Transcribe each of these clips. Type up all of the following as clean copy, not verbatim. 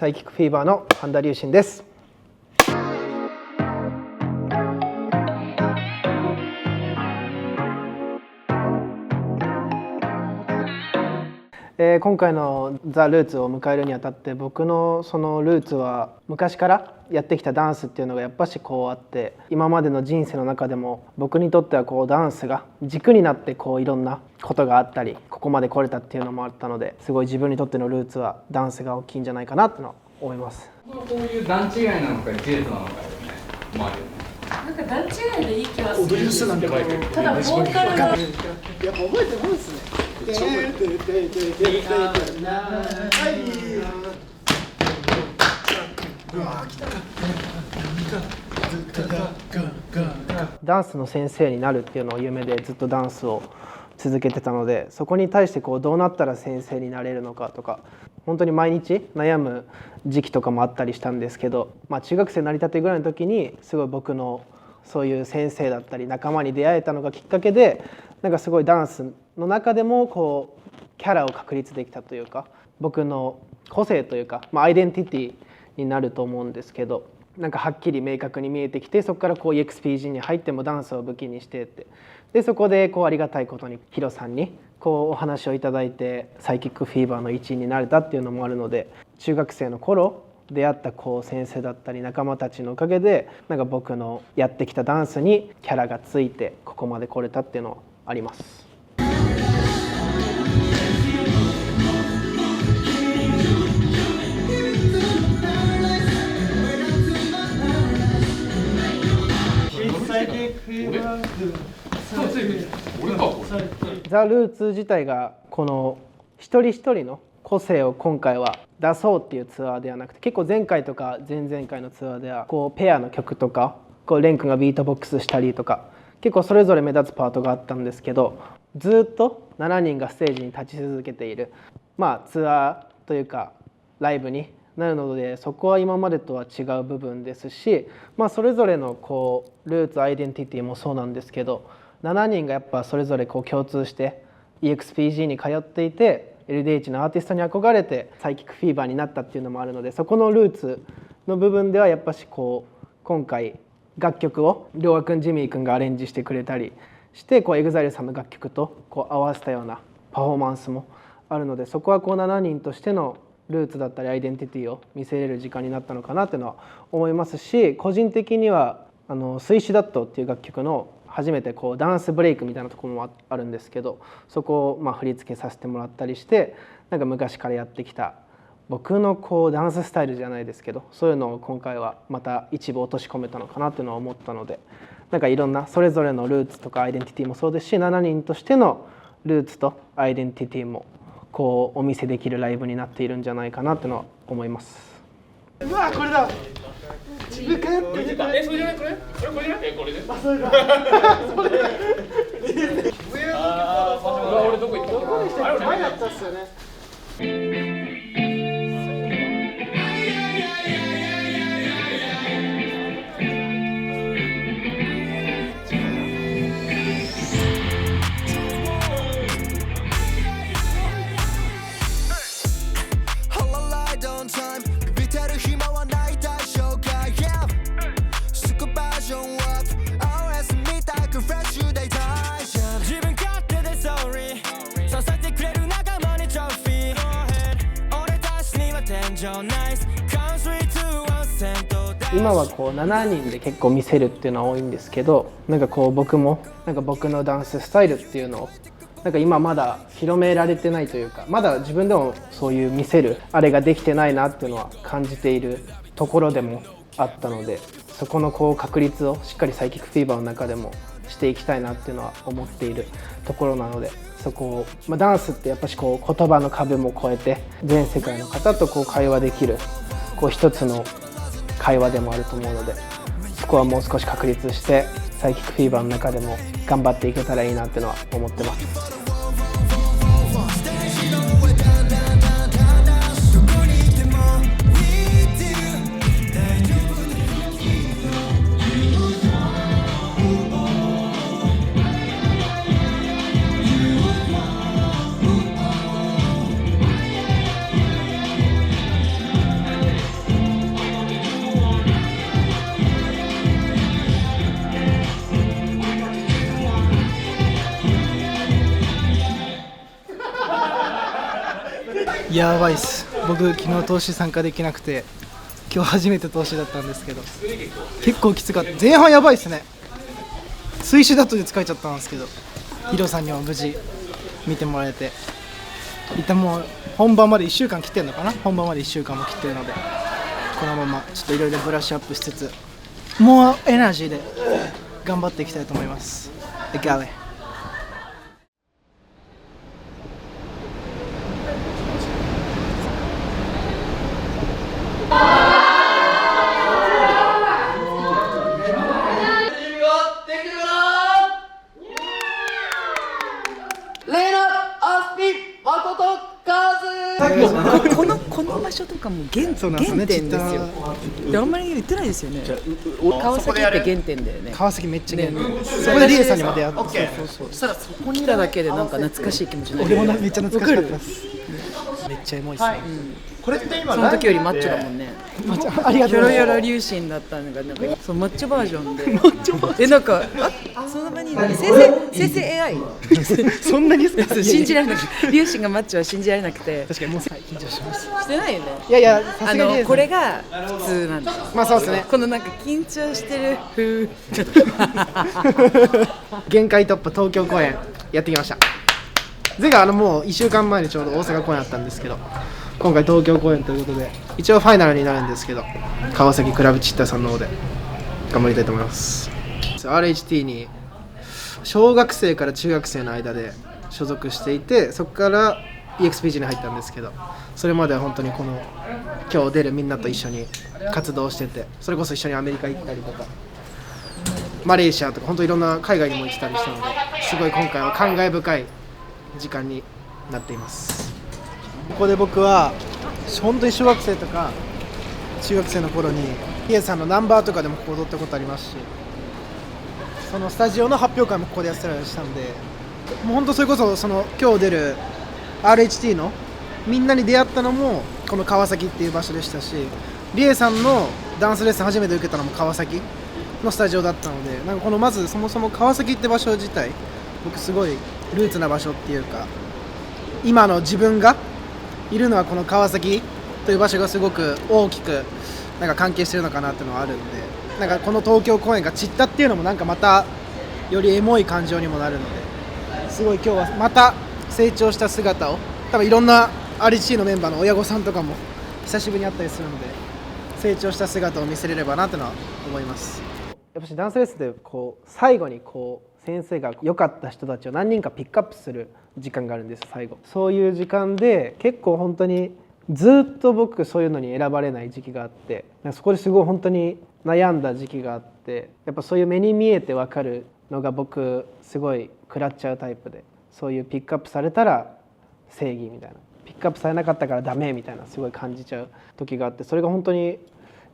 サイキックフィーバーの半田龍心です。今回のザ・ルーツを迎えるにあたって、僕のそのルーツは昔からやってきたダンスっていうのがやっぱしこうあって、今までの人生の中でも僕にとってはこうダンスが軸になってこういろんなことがあったり、ここまで来れたっていうのもあったので、すごい自分にとってのルーツはダンスが大きいんじゃないかなっての思います。こういう段違いなのか事実なのかよね、もあるよね。なんか段違いでいい気はする。踊りやすなんだけど、ただボーカルがやっぱ覚えてないですね。ダンスの先生になるっていうのを夢でずっとダンスを続けてたので、そこに対してこうどうなったら先生になれるのかとか、本当に毎日悩む時期とかもあったりしたんですけど、中学生になりたてぐらいの時にすごい僕のそういう先生だったり仲間に出会えたのがきっかけで、なんかすごいダンスの中でもこうキャラを確立できたというか、僕の個性というか、アイデンティティになると思うんですけど、なんかはっきり明確に見えてきて、そこからこう EXPG に入ってもダンスを武器にしてって、でそこでこうありがたいことにヒロさんにこうお話をいただいてサイキックフィーバーの一員になれたっていうのもあるので、中学生の頃出会ったこう先生だったり仲間たちのおかげで、なんか僕のやってきたダンスにキャラがついてここまで来れたっていうのはあります。ザ・ルーツ自体がこの一人一人の個性を今回は出そうっていうツアーではなくて、結構前回とか前々回のツアーではこうペアの曲とかこうレン君がビートボックスしたりとか、結構それぞれ目立つパートがあったんですけど、ずっと7人がステージに立ち続けているツアーというかライブになるので、そこは今までとは違う部分ですし、それぞれのこうルーツアイデンティティもそうなんですけど、7人がやっぱそれぞれこう共通して EXPG に通っていて LDH のアーティストに憧れてサイキックフィーバーになったっていうのもあるので、そこのルーツの部分ではやっぱしこう今回楽曲をりょうがくんジミーくんがアレンジしてくれたりして、こう EXILE さんの楽曲とこう合わせたようなパフォーマンスもあるので、そこはこう7人としてのルーツだったりアイデンティティを見せれる時間になったのかなっていうのは思いますし、個人的にはスイシダットっていう楽曲の初めてこうダンスブレイクみたいなところもあるんですけど、そこを振り付けさせてもらったりして、なんか昔からやってきた僕のこうダンススタイルじゃないですけど、そういうのを今回はまた一部落とし込めたのかなっていうのは思ったので、なんかいろんなそれぞれのルーツとかアイデンティティもそうですし、7人としてのルーツとアイデンティティもこうお見せできるライブになっているんじゃないかなっていうのは思います。うわ、これだ。自分からそれじゃないこれじゃないこれこれでそれだ。それ。俺どこ行ったどこでしたっけ？前だったっすよね。今はこう7人で結構見せるっていうのは多いんですけど、なんかこう僕もなんか僕のダンススタイルっていうのをなんか今まだ広められてないというか、まだ自分でもそういう見せるあれができてないなっていうのは感じているところでもあったので、そこのこう確立をしっかりサイキックフィーバーの中でもしていきたいなっていうのは思っているところなので、そこを、ダンスってやっぱしこう言葉の壁も越えて全世界の方とこう会話できるこう一つの会話でもあると思うので、そこはもう少し確立してサイキックフィーバーの中でも頑張っていけたらいいなっていうのは思ってます。やばいっす。僕昨日投資参加できなくて今日初めて投資だったんですけど結構きつかった。前半やばいっすね。水手だとで疲れちゃったんですけどヒロさんには無事見てもらえて、一旦もう本番まで1週間切ってるのかな。本番まで1週間も切ってるのでこのままちょっといろいろブラッシュアップしつつもうエナジーで頑張っていきたいと思います。ガレこの場所とかもそうなんですね原点ですよ。であんまり言ってないですよね。川崎って原点だよね。川崎めっちゃゲーム、そこでリエさんにも出会って、そしたらそこに来ただけでなんか懐かしい気持ちになる。俺もめっちゃ懐かしかったです。めっちゃエモいっすね。これって今その時よりマッチョだもんね。ありがとうございます。キョロヨロ粒子だったのがなんかそうマッチョバージョンでなんかその場に生成 AI そんなに信じられなくて粒子がマッチョは信じられなくて。確かにもう緊張します。してないよね。いやいや、さすがにこれが普通なんだ。まあそうですね。このなんか緊張してる風限界突破東京公演やってきました。前回もう1週間前にちょうど大阪公演あったんですけど、今回東京公演ということで一応ファイナルになるんですけど、川崎クラブチッタさんの方で頑張りたいと思います。 RHT に小学生から中学生の間で所属していて、そこから EXPG に入ったんですけど、それまでは本当にこの今日出るみんなと一緒に活動してて、それこそ一緒にアメリカ行ったりとかマレーシアとか本当いろんな海外にも行ってたりしたので、すごい今回は感慨深い時間になっています。ここで僕は本当に小学生とか中学生の頃にヒエさんのナンバーとかでもここ踊ったことありますし、そのスタジオの発表会もここでやってたりしたんで、もう本当それこそその今日出る RHT のみんなに出会ったのもこの川崎っていう場所でしたし、リエさんのダンスレッスン初めて受けたのも川崎のスタジオだったので、なんかこのまずそもそも川崎って場所自体僕すごいルーツな場所っていうか、今の自分がいるのはこの川崎という場所がすごく大きくなんか関係してるのかなっていうのはあるんで、なんかこの東京公演が散ったっていうのもなんかまたよりエモい感情にもなるので、すごい今日はまた成長した姿を多分いろんな RHT のメンバーの親御さんとかも久しぶりに会ったりするので、成長した姿を見せれればなというのは思います。やっぱしダンスレッスンで最後に先生が良かった人たちを何人かピックアップする時間があるんです。最後そういう時間で結構本当にずっと僕そういうのに選ばれない時期があって、そこですごい本当に悩んだ時期があって、やっぱそういう目に見えて分かるのが僕すごい食らっちゃうタイプで、そういうピックアップされたら正義みたいな、ピックアップされなかったからダメみたいなすごい感じちゃう時があって、それが本当に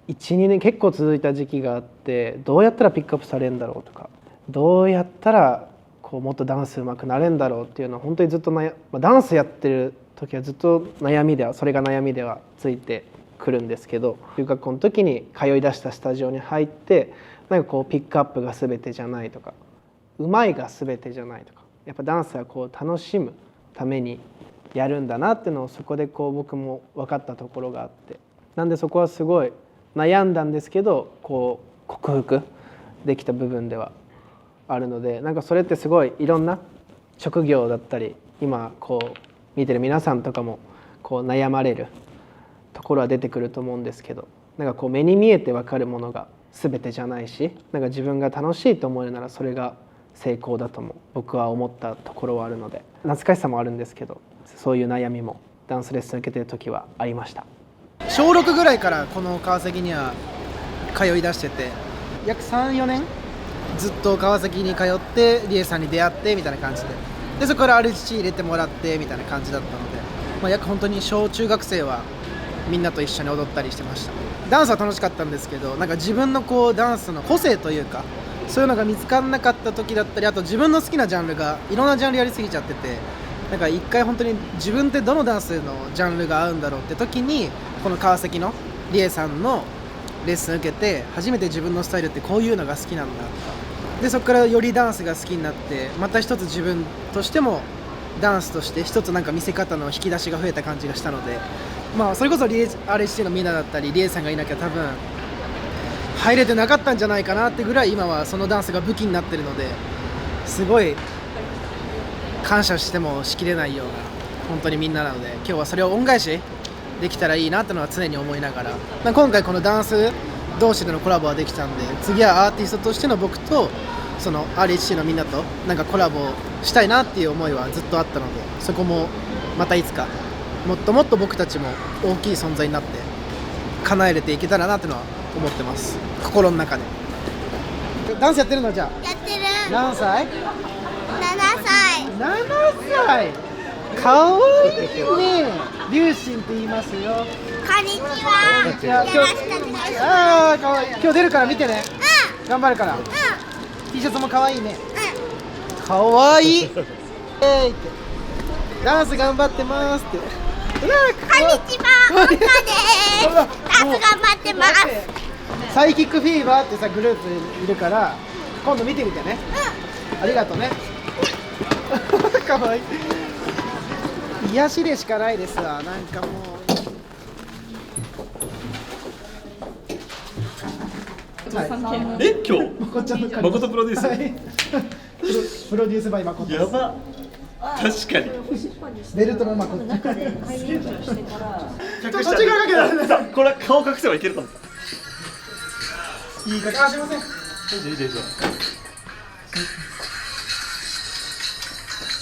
1,2 年結構続いた時期があって、どうやったらピックアップされるんだろうとか、どうやったらもっとダンス上手くなれるんだろうっていうのは本当にずっとダンスやってる時はずっとそれが悩みではついてくるんですけど、中学校の時に通い出したスタジオに入って、なんかピックアップが全てじゃないとか、うまいが全てじゃないとか、やっぱダンスは楽しむためにやるんだなっていうのをそこで僕も分かったところがあって、なんでそこはすごい悩んだんですけど克服できた部分ではあるので、なんかそれってすごいいろんな職業だったり今見てる皆さんとかも悩まれるところは出てくると思うんですけど、なんか目に見えて分かるものが全てじゃないし、なんか自分が楽しいと思えるならそれが成功だとも僕は思ったところはあるので、懐かしさもあるんですけど、そういう悩みもダンスレッスン受けてる時はありました。小6ぐらいからこの川崎には通い出してて、約 3,4 年ずっと川崎に通ってリエさんに出会ってみたいな感じで、そこから RHT 入れてもらってみたいな感じだったので、約本当に小中学生はみんなと一緒に踊ったりしてました。ダンスは楽しかったんですけど、なんか自分のダンスの個性というかそういうのが見つからなかった時だったり、あと自分の好きなジャンルがいろんなジャンルやりすぎちゃってて、なんか一回本当に自分ってどのダンスのジャンルが合うんだろうって時にこの川崎のリエさんのレッスン受けて、初めて自分のスタイルってこういうのが好きなんだとかで、そこからよりダンスが好きになって、また一つ自分としてもダンスとして一つなんか見せ方の引き出しが増えた感じがしたので、まあそれこそRHT のみんなだったりリエさんがいなきゃ多分入れてなかったんじゃないかなってぐらい今はそのダンスが武器になってるので、すごい感謝してもしきれないような本当にみんななので、今日はそれを恩返しできたらいいなってのは常に思いながら、まあ、今回このダンス同士でのコラボはできたんで、次はアーティストとしての僕とその RHT のみんなとなんかコラボしたいなっていう思いはずっとあったので、そこもまたいつかもっともっと僕たちも大きい存在になって叶えれていけたらなっていうのは思ってます、心の中で。ダンスやってるの？じゃあやってる。何歳7歳。 ？7歳。かわいいね。リュウシンって言いますよ。こんにちは。よろしくお願いします。ああ、かわいい。今日出るから見てね。頑張るから。う T シャツもかわいいね。ん。かわいい。ってダンス頑張ってますって。うわこんにちは。岡です。ダンス頑張ってます。サイキックフィーバーってさグループいるから今度見てみてね。ありがとうね。かわいい。癒しでしかないですわ。なんかもう。え、今日こっちの誠プロデュースはいプロデュースバイ誠です。やば、確かにベルトの誠。ちょっと途中からかけられない。これ顔隠せばいけるかも。いいか。あ、すいません。いいでしょ。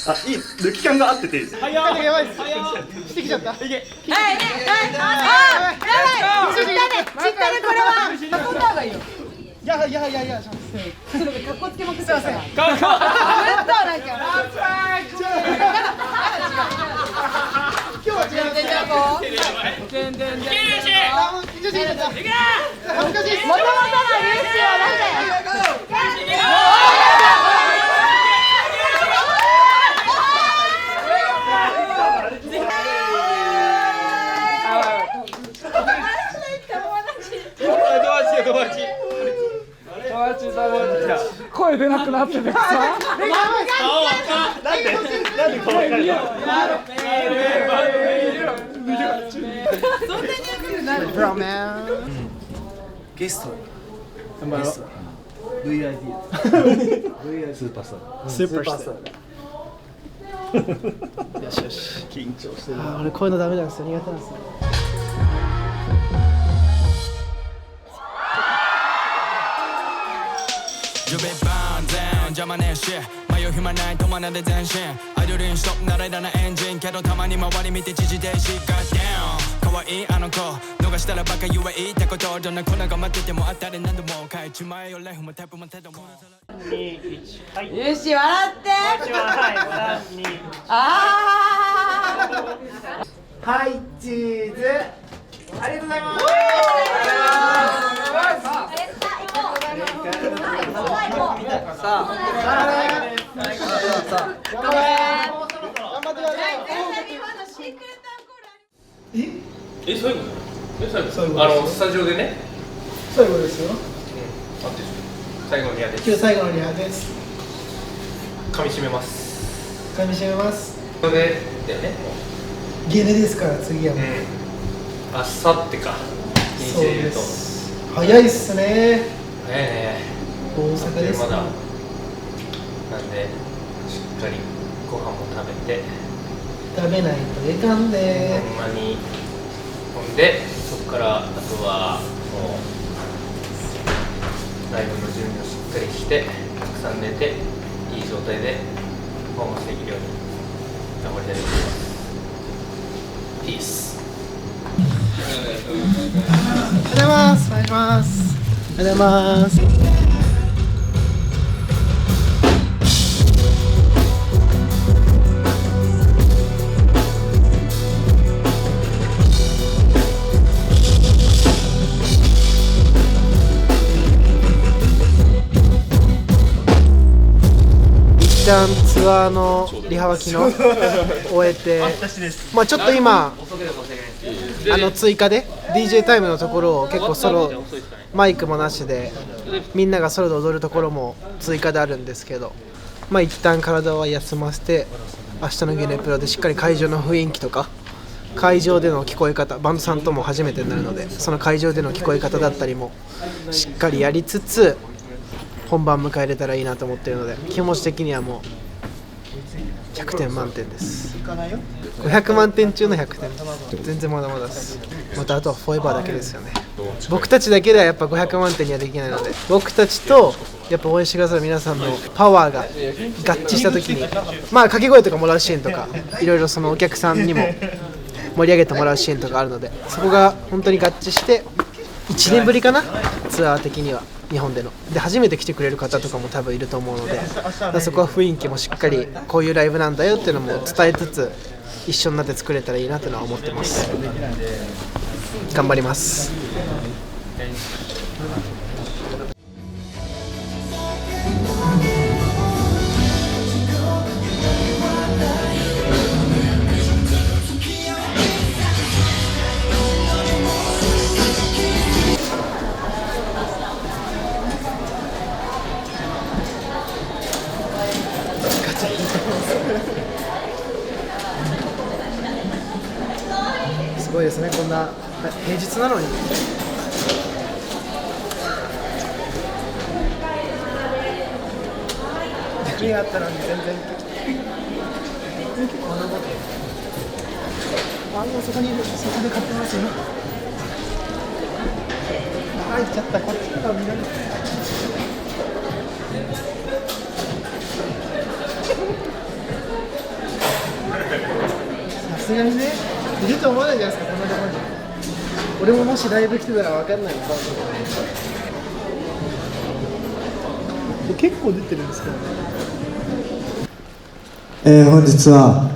あ、いい、抜き感が合ってていいです。やばいです。してきちゃった。いけ。知ったねこれは運んだ方がいいよ。いや。かっこつけまくってたからずっとなんか今日は違う。全然こう恥ずかしいもともとのルーシーは声出なくなっててさ。なんで顔分かるの？ブローマン。ゲスト頑張ろう。 VID スーパースタースーパースター。よしよし。緊張してる。あ、俺こういうのダメなんですよ。苦手なんですよ。ジョベバーン全邪魔ねえし迷う暇ない止まらで前進アイドルインストップならいらないエンジンけどたまに周り見て知事停止 Goddamn 可愛いあの子逃したらバカ言えってことどんな粉が待ってても当たり何度も変えちまえよライフもタイプも手どもよし笑ってはい、チーズ。ありがとうございます。え、そういうの？スタジオでね。最後ですよ。最後のリハで今日最後のリハです。噛み締めます。噛み締めます。それでだよね。ゲネですから次はもう。あさってか。日そうで言うと。です。早いっすね。早いね。大阪です。まだ。なんでしっかりご飯も食べて。食べないといかんで。ほんまに。ほんでそこからあとはもうライブの準備をしっかりしてたくさん寝ていい状態でパフォーマンスできるように頑張りたいと思います。ピース。おはようございます。お願いします。おはようございます。一旦ツアーのリハ脇の終えて、まあちょっと今追加で DJ タイムのところを結構ソロマイクもなしでみんながソロで踊るところも追加であるんですけど、まあ一旦体は休ませて明日のゲネプロでしっかり会場の雰囲気とか会場での聞こえ方、バンドさんとも初めてになるのでその会場での聞こえ方だったりもしっかりやりつつ本番迎えれたらいいなと思っているので、気持ち的にはもう100点満点です。500万点中の100点です。全然まだまだです。またあとはフォーエバーだけですよね。僕たちだけではやっぱ500万点にはできないので、僕たちとやっぱ応援してくださる皆さんのパワーが合致した時に、まあ掛け声とかもらうシーンとかいろいろそのお客さんにも盛り上げてもらうシーンとかあるので、そこが本当に合致して1年ぶりかな、ツアー的には日本でので初めて来てくれる方とかも多分いると思うので、そこは雰囲気もしっかりこういうライブなんだよっていうのも伝えつつ一緒になって作れたらいいなというのは思ってます。頑張ります。すごいですね、こんな平日なのに。時があったのに全然こんなこともうそこにいる、そこで買ってますよ。入っちゃった、こっちから見られる。さすがにね、いると思わないじゃないですか、こんなところに。俺ももしライブ来てたら分かんないのか。結構出てるんですけどね。本日は、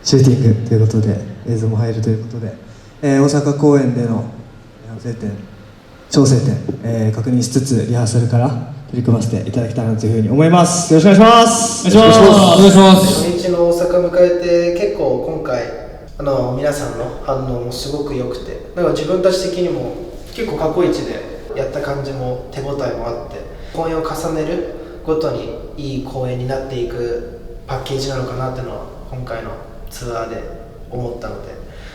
シューティングということで映像も入るということで、大阪公演での調整点、確認しつつリハーサルから取り組ませていただきたいなというふうに思います。よろしくお願いします。お願いします。初日の大阪迎えて結構今回皆さんの反応もすごく良くて、なんか自分たち的にも結構過去一でやった感じも手応えもあって、公演を重ねるごとにいい公演になっていくパッケージなのかなっていうのは今回のツアーで思ったので、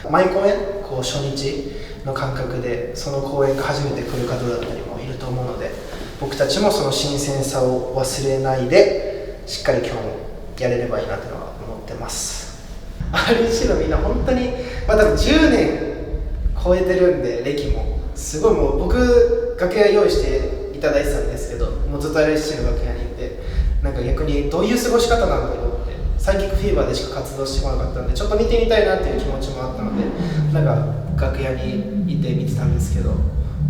毎公演こう初日の感覚でその公演が初めて来る方だったりもいると思うので、僕たちもその新鮮さを忘れないでしっかり今日もやれればいいなというのは思ってます。REC のみんな本当に、多分10年超えてるんで、歴もすごい、もう僕楽屋用意していただいてたんですけど、もうずっと REC の楽屋にいて、なんか逆にどういう過ごし方なんだろうって、サイキックフィーバーでしか活動してこなかったんで、ちょっと見てみたいなっていう気持ちもあったので、なんか楽屋にいて見てたんですけど、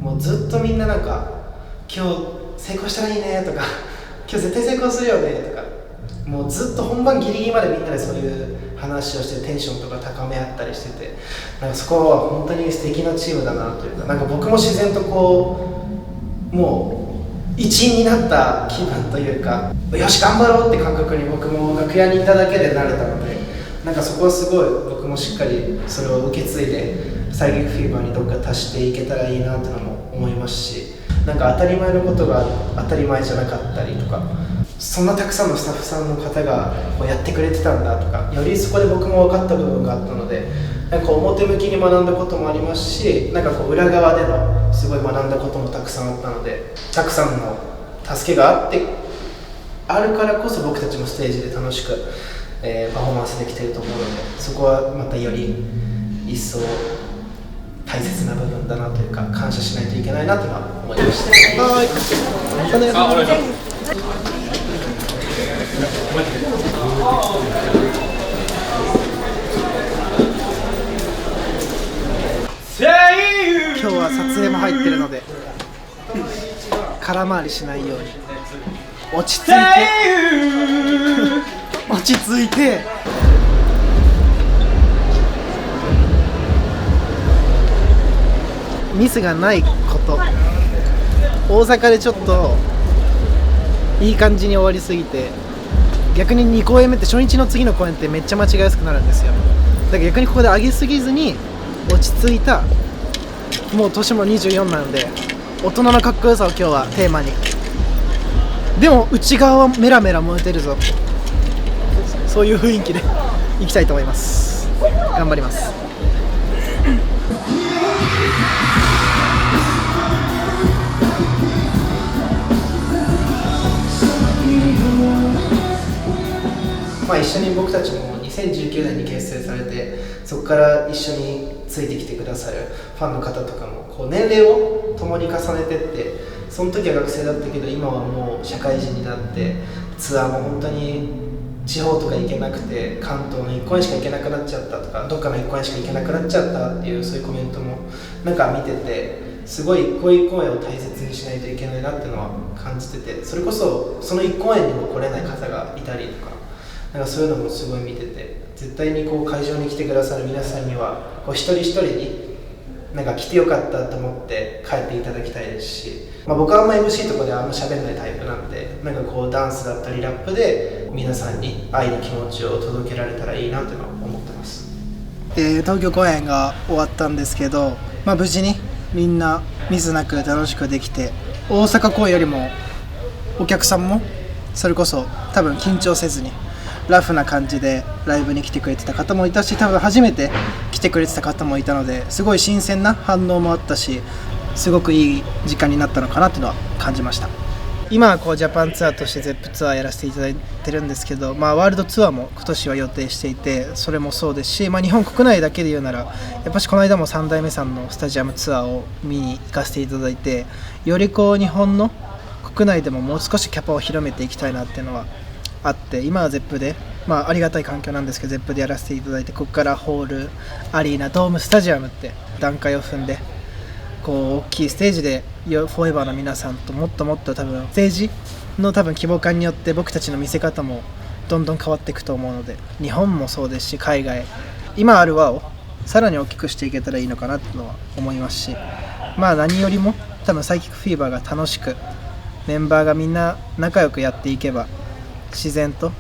もうずっとみんななんか今日成功したらいいねとか、今日絶対成功するよねとか、もうずっと本番ギリギリまでみんなでそういう話をしてテンションとか高め合ったりしてて、なんかそこは本当に素敵なチームだなというか、なんか僕も自然とこうもう一員になった気分というか、よし頑張ろうって感覚に僕も楽屋にいただけで慣れたので、なんかそこはすごい僕もしっかりそれを受け継いでサイキックフィーバーにどっか達していけたらいいなっていうのも思いますし、なんか当たり前のことが当たり前じゃなかったりとか、そんなたくさんのスタッフさんの方がこうやってくれてたんだとか、よりそこで僕も分かった部分があったので、なんか表向きに学んだこともありますし、なんかこう裏側でのすごい学んだこともたくさんあったので、たくさんの助けがあるからこそ僕たちもステージで楽しく、パフォーマンスできていると思うので、そこはまたより一層大切な部分だなというか、感謝しないといけないなというのは思いました。はい、お願いします。今日は撮影も入ってるので空回りしないように落ち着いて落ち着いてミスがないこと。大阪でちょっといい感じに終わりすぎて、逆に2公演目って初日の次の公演ってめっちゃ間違いやすくなるんですよ。だから逆にここで上げすぎずに落ち着いた、もう年も24なので大人のかっこよさを今日はテーマに、でも内側はメラメラ燃えてるぞ、そういう雰囲気でいきたいと思います。頑張ります。一緒に僕たちも2019年に結成されて、そこから一緒についてきてくださるファンの方とかもこう年齢を共に重ねてって、その時は学生だったけど今はもう社会人になってツアーも本当に地方とか行けなくて関東の1公演しか行けなくなっちゃったとか、どっかの1公演しか行けなくなっちゃったっていうそういうコメントもなんか見てて、すごい1公演1公演を大切にしないといけないなっていうのは感じてて、それこそその1公演にも来れない方がいたりとか、なんかそういうのもすごい見てて、絶対にこう会場に来てくださる皆さんにはこう一人一人になんか来てよかったと思って帰っていただきたいですし、僕はあんま MC とかであんま喋んないタイプなんで、なんかこうダンスだったりラップで皆さんに愛の気持ちを届けられたらいいなっていうのは思ってます。東京公演が終わったんですけど、無事にみんなミスなく楽しくできて、大阪公演よりもお客さんもそれこそ多分緊張せずにラフな感じでライブに来てくれてた方もいたし、多分初めて来てくれてた方もいたので、すごい新鮮な反応もあったし、すごくいい時間になったのかなっていうのは感じました。今はこうジャパンツアーとして ZEP ツアーやらせていただいてるんですけど、ワールドツアーも今年は予定していて、それもそうですし、日本国内だけで言うならやっぱしこの間も三代目さんのスタジアムツアーを見に行かせていただいて、よりこう日本の国内でももう少しキャパを広めていきたいなっていうのはあって、今は ZEP で、ありがたい環境なんですけど ZEP でやらせていただいて、ここからホール、アリーナ、ドーム、スタジアムって段階を踏んで、こう大きいステージでフォーエバーの皆さんともっともっと多分ステージの多分規模感によって僕たちの見せ方もどんどん変わっていくと思うので、日本もそうですし海外、今ある輪をさらに大きくしていけたらいいのかなっていうのは思いますし、何よりも多分サイキックフィーバーが楽しくメンバーがみんな仲良くやっていけば、自然と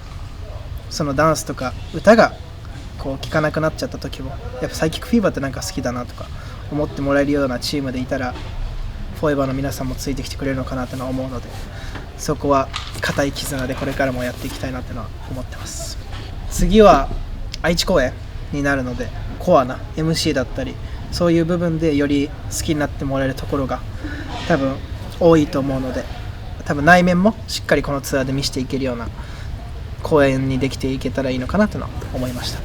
そのダンスとか歌がこう聴かなくなっちゃった時もやっぱサイキックフィーバーってなんか好きだなとか思ってもらえるようなチームでいたら、フォーエバーの皆さんもついてきてくれるのかなというのは思うので、そこは固い絆でこれからもやっていきたいなというのは思ってます。次は愛知公演になるので、コアな MC だったりそういう部分でより好きになってもらえるところが多分多いと思うので、多分内面もしっかりこのツアーで見せていけるような公演にできていけたらいいのかなというのは思いました。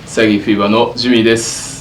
サギフィーバーのジミーです。